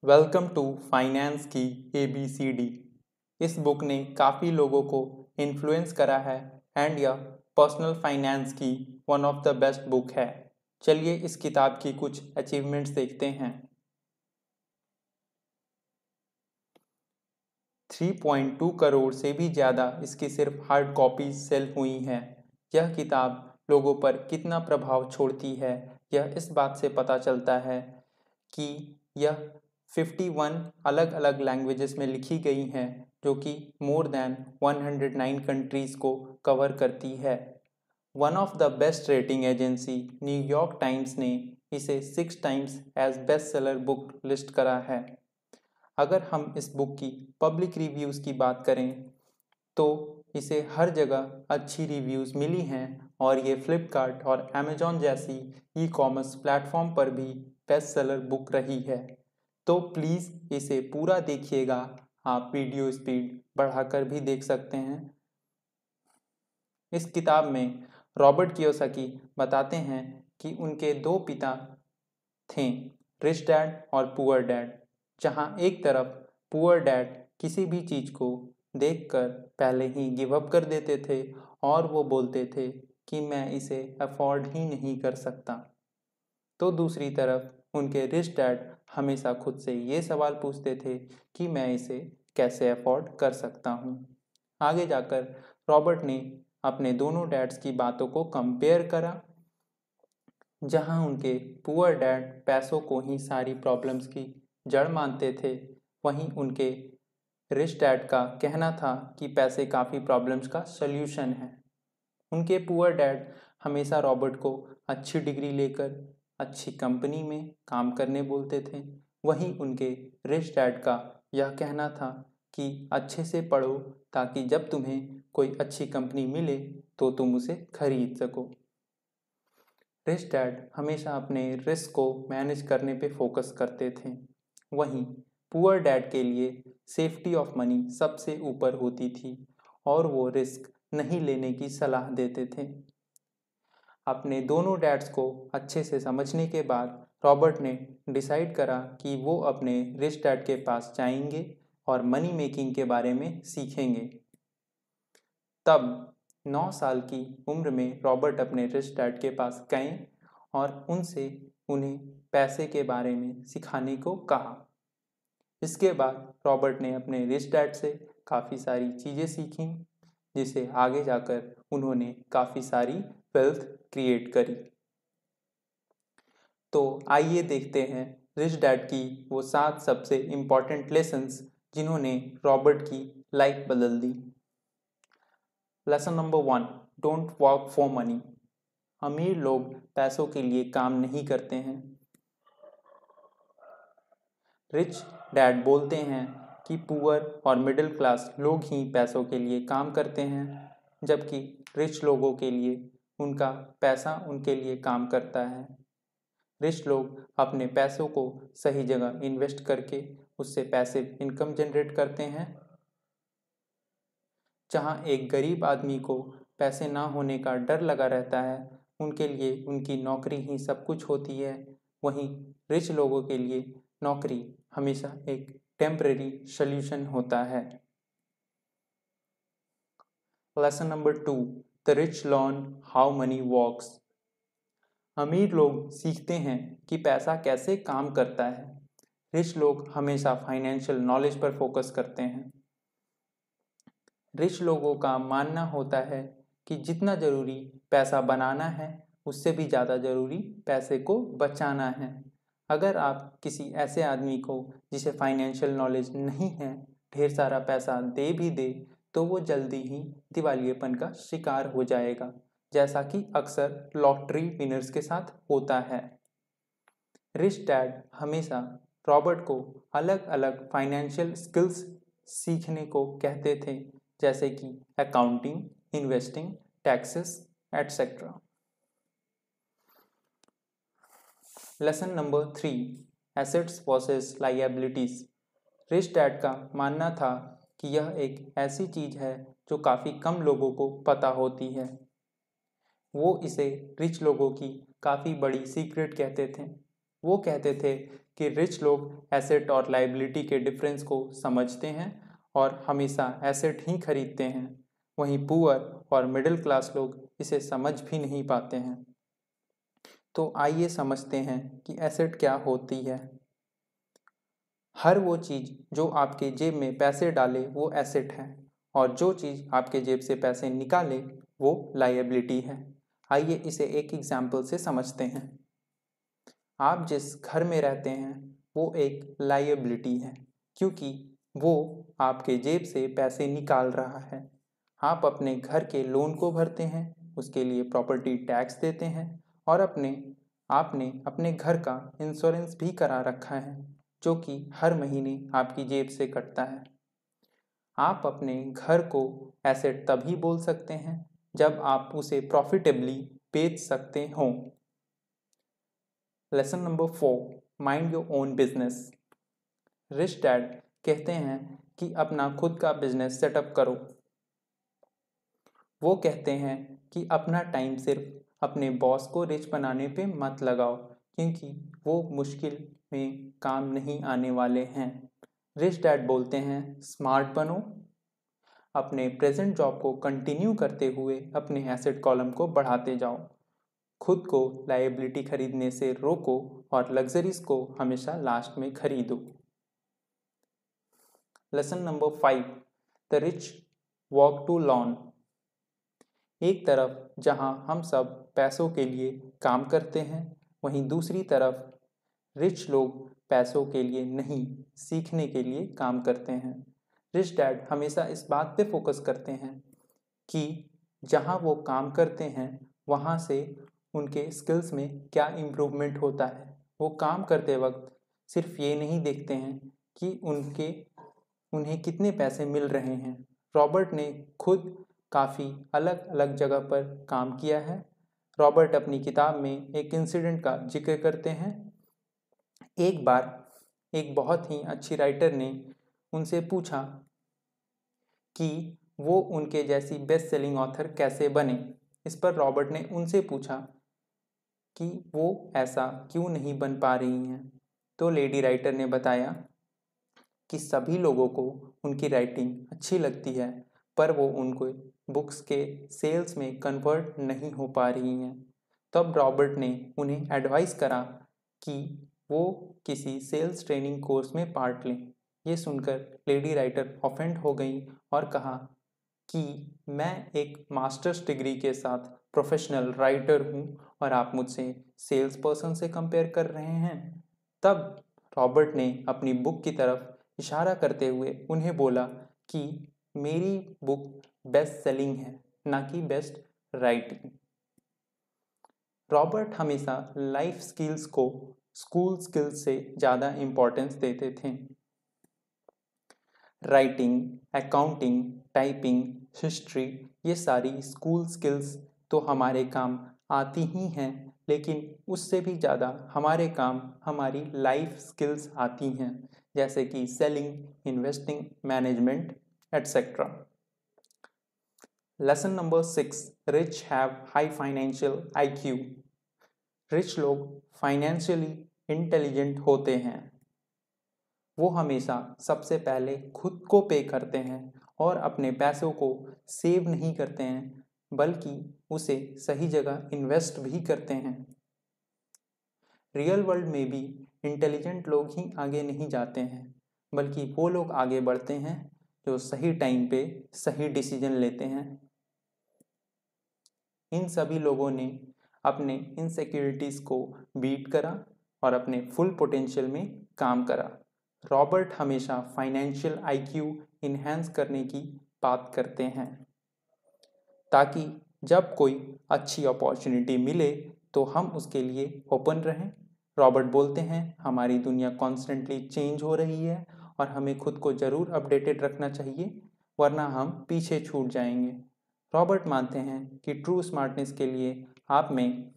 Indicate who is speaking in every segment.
Speaker 1: Welcome to finance की ABCD। इस book ने काफ़ी लोगों को इन्फ्लुएंस करा है एंड यह पर्सनल फाइनेंस की one of the best book है। चलिए इस किताब की कुछ अचीवमेंट्स देखते हैं। 3.2 करोड़ से भी ज़्यादा इसकी सिर्फ हार्ड कॉपीज सेल हुई हैं। यह किताब लोगों पर कितना प्रभाव छोड़ती है यह इस बात से पता चलता है कि यह 51 अलग अलग लैंग्वेजेस में लिखी गई हैं जो कि मोर देन 109 कंट्रीज़ को कवर करती है। One of the best rating agency New York times ने इसे 6 times as best seller book list करा है। अगर हम इस बुक की पब्लिक रिव्यूज़ की बात करें तो इसे हर जगह अच्छी रिव्यूज़ मिली हैं और ये फ्लिपकार्ट और अमेजॉन जैसी ई-कॉमर्स प्लेटफॉर्म पर भी बेस्ट सेलर बुक रही है। तो प्लीज़ इसे पूरा देखिएगा। आप वीडियो स्पीड बढ़ाकर भी देख सकते हैं। इस किताब में रॉबर्ट कियोसाकी बताते हैं कि उनके दो पिता थे, रिच डैड और पुअर डैड। जहाँ एक तरफ पुअर डैड किसी भी चीज़ को देखकर पहले ही गिव अप कर देते थे और वो बोलते थे कि मैं इसे अफोर्ड ही नहीं कर सकता, तो दूसरी तरफ उनके रिच डैड हमेशा खुद से ये सवाल पूछते थे कि मैं इसे कैसे अफोर्ड कर सकता हूँ। आगे जाकर रॉबर्ट ने अपने दोनों डैड्स की बातों को कंपेयर करा। जहाँ उनके पुअर डैड पैसों को ही सारी प्रॉब्लम्स की जड़ मानते थे, वहीं उनके रिच डैड का कहना था कि पैसे काफ़ी प्रॉब्लम्स का सल्यूशन है। उनके पुअर डैड हमेशा रॉबर्ट को अच्छी डिग्री लेकर अच्छी कंपनी में काम करने बोलते थे, वहीं उनके रिच डैड का यह कहना था कि अच्छे से पढ़ो ताकि जब तुम्हें कोई अच्छी कंपनी मिले तो तुम उसे खरीद सको। रिच डैड हमेशा अपने रिस्क को मैनेज करने पे फोकस करते थे, वहीं पुअर डैड के लिए सेफ्टी ऑफ मनी सबसे ऊपर होती थी और वो रिस्क नहीं लेने की सलाह देते थे। अपने दोनों डैड्स को अच्छे से समझने के बाद रॉबर्ट ने डिसाइड करा कि वो अपने रिच डैड के पास जाएंगे और मनी मेकिंग के बारे में सीखेंगे। तब 9 साल की उम्र में रॉबर्ट अपने रिच डैड के पास गए और उनसे उन्हें पैसे के बारे में सिखाने को कहा। इसके बाद रॉबर्ट ने अपने रिच डैड से काफ़ी सारी चीज़ें सीखी, जिसे आगे जाकर उन्होंने काफ़ी सारी वेल्थ क्रिएट करी। तो आइए देखते हैं रिच डैड की वो 7 सबसे इम्पॉर्टेंट लेसन्स जिन्होंने रॉबर्ट की लाइफ बदल दी। Lesson number 1, don't work for money. अमीर लोग पैसों के लिए काम नहीं करते हैं। रिच डैड बोलते हैं कि पुअर और मिडिल क्लास लोग ही पैसों के लिए काम करते हैं, जबकि रिच लोगों के लिए उनका पैसा उनके लिए काम करता है। रिच लोग अपने पैसों को सही जगह इन्वेस्ट करके उससे पैसिव इनकम जनरेट करते हैं। जहाँ एक गरीब आदमी को पैसे ना होने का डर लगा रहता है, उनके लिए उनकी नौकरी ही सब कुछ होती है, वहीं रिच लोगों के लिए नौकरी हमेशा एक टेम्परेरी सल्यूशन होता है। Lesson number 2, the rich learn how many works. अमीर लोग सीखते हैं कि पैसा कैसे काम करता है। रिच लोग हमेशा फाइनेंशियल नॉलेज पर फोकस करते हैं। रिच लोगों का मानना होता है कि जितना ज़रूरी पैसा बनाना है उससे भी ज़्यादा ज़रूरी पैसे को बचाना है। अगर आप किसी ऐसे आदमी को जिसे फाइनेंशियल नॉलेज नहीं है ढेर सारा पैसा दे भी दे तो वो जल्दी ही दिवालियेपन का शिकार हो जाएगा, जैसा कि अक्सर लॉटरी विनर्स के साथ होता है। रिच डैड हमेशा रॉबर्ट को अलग अलग फाइनेंशियल स्किल्स सीखने को कहते थे, जैसे कि accounting, investing, taxes etcetera. Lesson number 3, assets versus liabilities. Rich dad का मानना था कि यह एक ऐसी चीज़ है जो काफ़ी कम लोगों को पता होती है। वो इसे रिच लोगों की काफ़ी बड़ी सीक्रेट कहते थे। वो कहते थे कि रिच लोग एसेट और लायबिलिटी के डिफरेंस को समझते हैं और हमेशा एसेट ही खरीदते हैं, वहीं पुअर और मिडिल क्लास लोग इसे समझ भी नहीं पाते हैं। तो आइए समझते हैं कि एसेट क्या होती है। हर वो चीज़ जो आपके जेब में पैसे डाले वो एसेट है, और जो चीज़ आपके जेब से पैसे निकाले वो लायबिलिटी है। आइए इसे एक एग्जाम्पल से समझते हैं। आप जिस घर में रहते हैं वो एक लायबिलिटी है, क्योंकि वो आपके जेब से पैसे निकाल रहा है। आप अपने घर के लोन को भरते हैं, उसके लिए प्रॉपर्टी टैक्स देते हैं, और आपने अपने घर का इंश्योरेंस भी करा रखा है, जो कि हर महीने आपकी जेब से कटता है। आप अपने घर को एसेट तभी बोल सकते हैं जब आप उसे प्रॉफिटेबली बेच सकते हों। Lesson number 4, mind your own business. Rich dad कहते हैं कि अपना खुद का बिजनेस सेटअप करो। वो कहते हैं कि अपना टाइम सिर्फ अपने बॉस को रिच बनाने पे मत लगाओ, क्योंकि वो मुश्किल में काम नहीं आने वाले हैं। रिच डैड बोलते हैं स्मार्ट बनो, अपने प्रेजेंट जॉब को कंटिन्यू करते हुए अपने एसेट कॉलम को बढ़ाते जाओ, खुद को लायबिलिटी खरीदने से रोको और लग्जरीज को हमेशा लास्ट में खरीदो। Lesson number 5, the rich walk to lawn. एक तरफ जहां हम सब पैसों के लिए काम करते हैं, वहीं दूसरी तरफ रिच लोग पैसों के लिए नहीं, सीखने के लिए काम करते हैं। रिच डैड हमेशा इस बात पे फोकस करते हैं कि जहां वो काम करते हैं वहां से उनके स्किल्स में क्या इम्प्रूवमेंट होता है। वो काम करते वक्त सिर्फ ये नहीं देखते हैं कि उन्हें कितने पैसे मिल रहे हैं। रॉबर्ट ने खुद काफ़ी अलग अलग जगह पर काम किया है। रॉबर्ट अपनी किताब में एक इंसिडेंट का जिक्र करते हैं। एक बार एक बहुत ही अच्छी राइटर ने उनसे पूछा कि वो उनके जैसी बेस्ट सेलिंग ऑथर कैसे बने। इस पर रॉबर्ट ने उनसे पूछा कि वो ऐसा क्यों नहीं बन पा रही हैं। तो लेडी राइटर ने बताया कि सभी लोगों को उनकी राइटिंग अच्छी लगती है, पर वो उनको बुक्स के सेल्स में कन्वर्ट नहीं हो पा रही हैं। तब रॉबर्ट ने उन्हें एडवाइस करा कि वो किसी सेल्स ट्रेनिंग कोर्स में पार्ट लें। ये सुनकर लेडी राइटर ऑफेंड हो गई और कहा कि मैं एक मास्टर्स डिग्री के साथ प्रोफेशनल राइटर हूँ और आप मुझसे सेल्स पर्सन से कंपेयर कर रहे हैं। तब रॉबर्ट ने अपनी बुक की तरफ इशारा करते हुए उन्हें बोला कि मेरी बुक बेस्ट सेलिंग है, ना कि बेस्ट राइटिंग। रॉबर्ट हमेशा लाइफ स्किल्स को स्कूल स्किल्स से ज़्यादा इम्पोर्टेंस देते थे। राइटिंग, अकाउंटिंग, टाइपिंग, हिस्ट्री, ये सारी स्कूल स्किल्स तो हमारे काम आती ही हैं, लेकिन उससे भी ज़्यादा हमारे काम हमारी लाइफ स्किल्स आती हैं, जैसे कि selling, investing, management etcetera. Lesson number 6, rich have high financial IQ। Rich लोग फाइनेंशियली इंटेलिजेंट होते हैं। वो हमेशा सबसे पहले खुद को पे करते हैं और अपने पैसों को सेव नहीं करते हैं, बल्कि उसे सही जगह इन्वेस्ट भी करते हैं। रियल वर्ल्ड में भी इंटेलिजेंट लोग ही आगे नहीं जाते हैं, बल्कि वो लोग आगे बढ़ते हैं जो सही टाइम पे सही डिसीजन लेते हैं। इन सभी लोगों ने अपने इनसिक्योरिटीज़ को बीट करा और अपने फुल पोटेंशियल में काम करा। रॉबर्ट हमेशा फाइनेंशियल IQ इन्हेंस करने की बात करते हैं, ताकि जब कोई अच्छी अपॉर्चुनिटी मिले तो हम उसके लिए ओपन रहें। रॉबर्ट बोलते हैं हमारी दुनिया कॉन्स्टेंटली चेंज हो रही है और हमें खुद को ज़रूर अपडेटेड रखना चाहिए, वरना हम पीछे छूट जाएंगे। रॉबर्ट मानते हैं कि ट्रू स्मार्टनेस के लिए आप में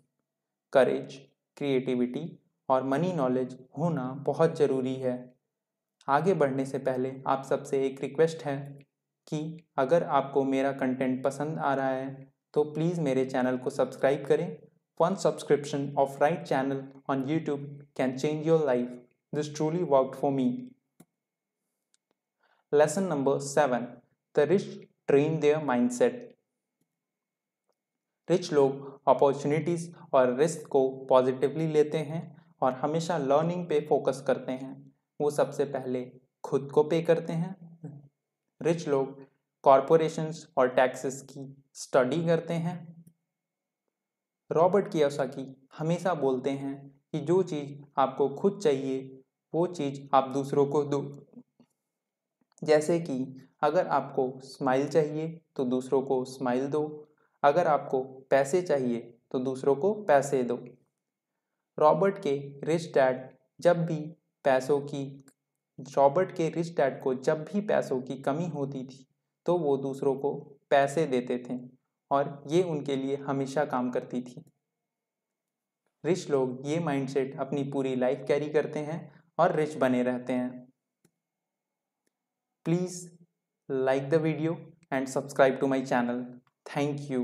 Speaker 1: करेज, क्रिएटिविटी और मनी नॉलेज होना बहुत ज़रूरी है। आगे बढ़ने से पहले आप सबसे एक रिक्वेस्ट है कि अगर आपको मेरा कंटेंट पसंद आ रहा है तो प्लीज़ मेरे चैनल को सब्सक्राइब करें। One subscription of right channel on YouTube can change your life. This truly worked for me. Lesson number 7. The rich train their mindset. Rich लोग अपॉर्चुनिटीज़ और रिस्क को पॉजिटिवली लेते हैं और हमेशा लर्निंग पे फोकस करते हैं। वो सबसे पहले खुद को पे करते हैं। रिच लोग कॉरपोरेशंस और टैक्सेस की स्टडी करते हैं। रॉबर्ट कियोसाकी हमेशा बोलते हैं कि जो चीज़ आपको खुद चाहिए वो चीज़ आप दूसरों को दो। जैसे कि अगर आपको स्माइल चाहिए तो दूसरों को स्माइल दो, अगर आपको पैसे चाहिए तो दूसरों को पैसे दो। रॉबर्ट के रिच डैड को जब भी पैसों की कमी होती थी तो वो दूसरों को पैसे देते थे और ये उनके लिए हमेशा काम करती थी। रिच लोग ये माइंडसेट अपनी पूरी लाइफ कैरी करते हैं और रिच बने रहते हैं। Please like the video and subscribe to my channel. Thank you.